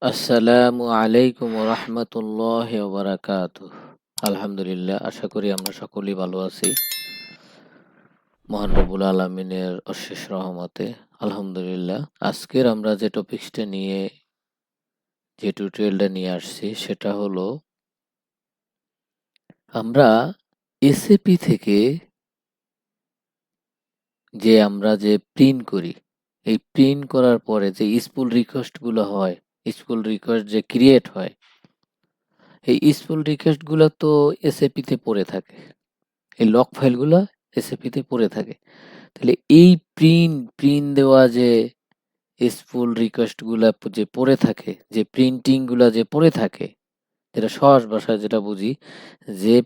আসসালামু আলাইকুম রহমতুল্লাহ বারাকাতুহ। আলহামদুলিল্লাহ, আশা করি আমরা সকলেই ভালো আছি মহান রব্বুল আলমিনের অশেষ রহমতে। আলহামদুলিল্লাহ, আজকের আমরা যে টপিকসটা নিয়ে যে টিউটোরিয়ালটা নিয়ে আসছি সেটা হলো আমরা এসএপি থেকে আমরা যে প্রিন্ট করি, এই প্রিন্ট করার পরে যে স্পুল রিকোয়েস্টগুলো হয়, স্পুল রিকোয়েস্ট যে ক্রিয়েট হয়, এই স্পুল রিকোয়েস্টগুলো তো এসএপিতে পড়ে থাকে, এই লক ফাইলগুলো এসএপিতে পড়ে থাকে। তাহলে এই প্রিন্ট দেওয়া যে স্পুল রিকোয়েস্টগুলো যে পড়ে থাকে, যে প্রিন্টিংগুলো যে পড়ে থাকে, যেটা সহজ ভাষায় যেটা বুঝি, যে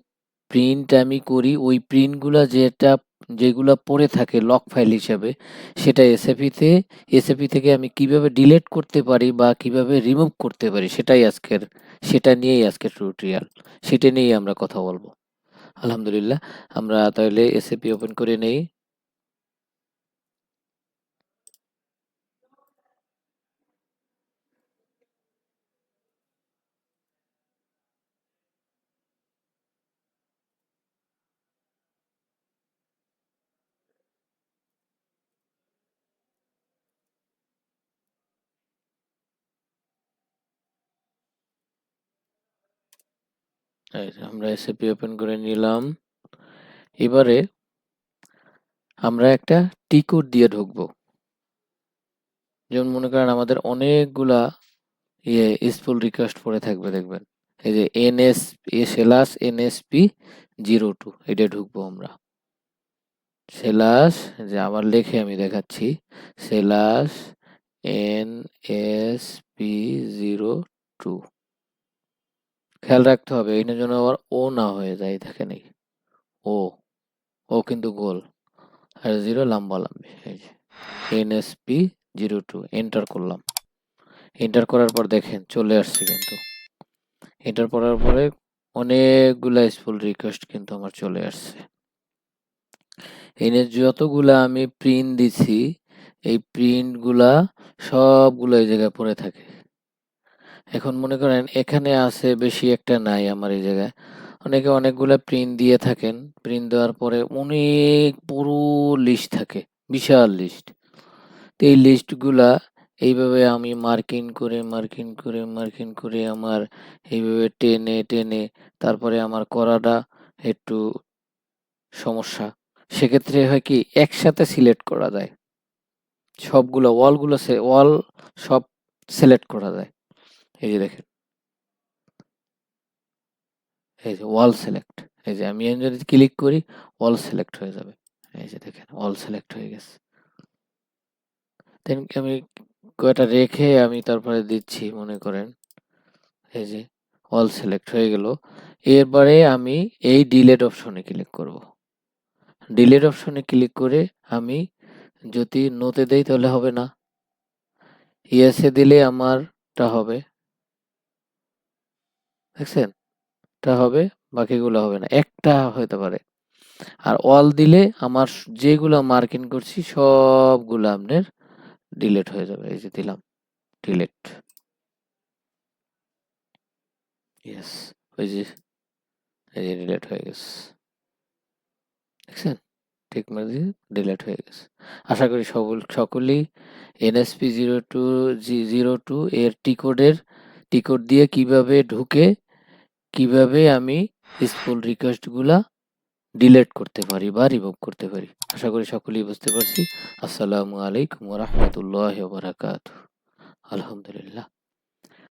প্রিন্ট আমি করি ওই প্রিন্টগুলো যেগুলো পড়ে থাকে লক ফাইল হিসাবে, সেটা এসএপি থেকে আমি কিভাবে ডিলিট করতে পারি বা কিভাবে রিমুভ করতে পারি, সেটা নিয়েই আজকের টিউটোরিয়াল। সেটা নিয়েই আমরা কথা বলবো। আলহামদুলিল্লাহ, আমরা তাহলে এসএপি ওপেন করে নেই। আমরা এসএপি ওপেন করে নিলাম। এবারে আমরা একটা টি কোড দিয়ে ঢুকবো। যেমন মনে করেন আমাদের অনেকগুলা স্পুল রিকোয়েস্ট পড়ে থাকবে, দেখবেন এই যে NSP 02, এটা ঢুকবো আমরা। সেলাস, যে আমার লেখে আমি দেখাচ্ছি, সেলাস NSP 02। খেয়াল রাখতে হবে এই জন্য আবার ও না হয়ে যায়, দেখেন এই ও ও কিন্তু গোল, আর জিরো লম্বা লম্বি। এই যে NSP 02 এন্টার করলাম। এন্টার করার পর দেখেন চলে আসছে, কিন্তু এন্টার করার পরে অনেকগুলা স্পুল রিকোয়েস্ট কিন্তু আমার চলে আসছে। এনে যতগুলা আমি প্রিন্ট দিছি, এই প্রিন্টগুলা সবগুলো এই জায়গায় পড়ে থাকে। এখন মনে করেন এখানে আছে, বেশি একটা নাই আমার এই জায়গায়। অনেকে অনেকগুলা প্রিন্ট দিয়ে থাকেন, প্রিন্ট দেওয়ার পরে অনেক পুরো লিস্ট থাকে, বিশাল লিস্ট। তো এই লিস্টগুলা এইভাবে আমি মার্কিং করে আমার এইভাবে টেনে টেনে তারপরে আমার করাটা একটু সমস্যা। সেক্ষেত্রে হয় কি, একসাথে সিলেক্ট করা যায়, সবগুলো ওয়াল সব সিলেক্ট করা যায়। এই যে দেখেন, এই যে ওয়াল সিলেক্ট, এই যে আমি যদি ক্লিক করি ওয়াল সিলেক্ট হয়ে যাবে। এই যে দেখেন ওয়াল সিলেক্ট হয়ে গেছে। দেন আমি কয়টা রেখে আমি তারপরে দিচ্ছি, মনে করেন এই যে অল সিলেক্ট হয়ে গেল। এরপরে আমি এই ডিলিট অপশনে ক্লিক করব। ডিলিট অপশনে ক্লিক করে আমি যদি নোতে দেই তাহলে হবে না, ইয়েসে দিলে আমারটা হবে, দেখছেন টা হবে, বাকিগুলো হবে না, একটা হতে পারে। আর অল দিলে আমার যেগুলো মার্কিং করছি সবগুলো আপনার ডিলিট হয়ে যাবে। এই যে দিলাম ডিলিট, ইয়েস, ওই যে এই যে ডিলিট হয়ে গেছে, দেখছেন ঠিক মাঝে ডিলিট হয়ে গেছে। আশা করি সকলেই NSP 02 এর টিকোড দিয়ে কিভাবে ঢুকে কিভাবে আমি স্পুল রিকোয়েস্টগুলা ডিলিট করতে পারি বা রিমুভ করতে পারি, আশা করি সকলেই বুঝতে পারছি। আসসালামু আলাইকুম ওয়া রাহমাতুল্লাহি ওয়া বারাকাতুহু। আলহামদুলিল্লাহ।